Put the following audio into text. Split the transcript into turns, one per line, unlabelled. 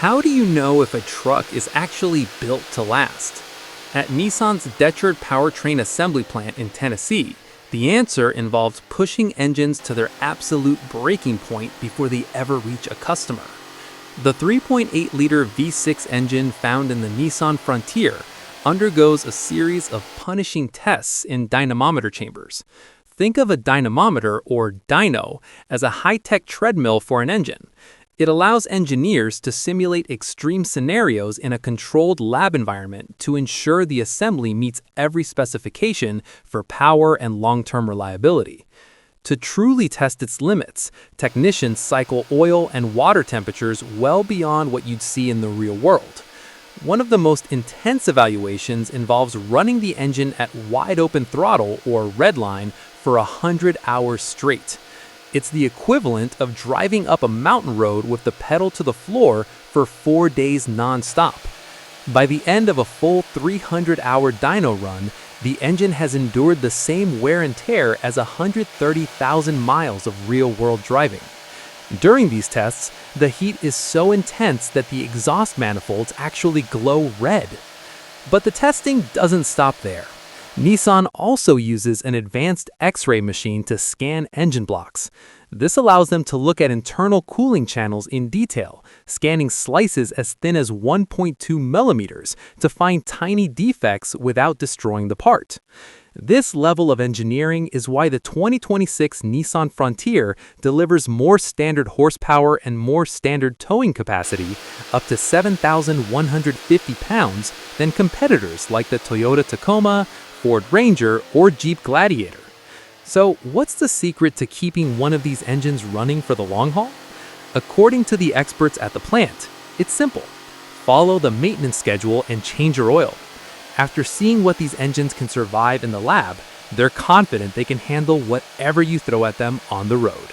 How do you know if a truck is actually built to last? At Nissan's Decherd Powertrain assembly plant in Tennessee, the answer involves pushing engines to their absolute breaking point before they ever reach a customer. The 3.8-liter V6 engine found in the Nissan Frontier undergoes a series of punishing tests in dynamometer chambers. Think of a dynamometer, or dyno, as a high-tech treadmill for an engine. It allows engineers to simulate extreme scenarios in a controlled lab environment to ensure the assembly meets every specification for power and long-term reliability. To truly test its limits, technicians cycle oil and water temperatures well beyond what you'd see in the real world. One of the most intense evaluations involves running the engine at wide-open throttle, or redline, for 100 hours straight. It's the equivalent of driving up a mountain road with the pedal to the floor for 4 days non-stop. By the end of a full 300-hour dyno run, the engine has endured the same wear and tear as 130,000 miles of real-world driving. During these tests, the heat is so intense that the exhaust manifolds actually glow red. But the testing doesn't stop there. Nissan also uses an advanced X-ray machine to scan engine blocks. This allows them to look at internal cooling channels in detail, scanning slices as thin as 1.2 millimeters to find tiny defects without destroying the part. This level of engineering is why the 2026 Nissan Frontier delivers more standard horsepower and more standard towing capacity, up to 7,150 pounds, than competitors like the Toyota Tacoma, Ford Ranger, or Jeep Gladiator. So, what's the secret to keeping one of these engines running for the long haul? According to the experts at the plant, it's simple. Follow the maintenance schedule and change your oil. After seeing what these engines can survive in the lab, they're confident they can handle whatever you throw at them on the road.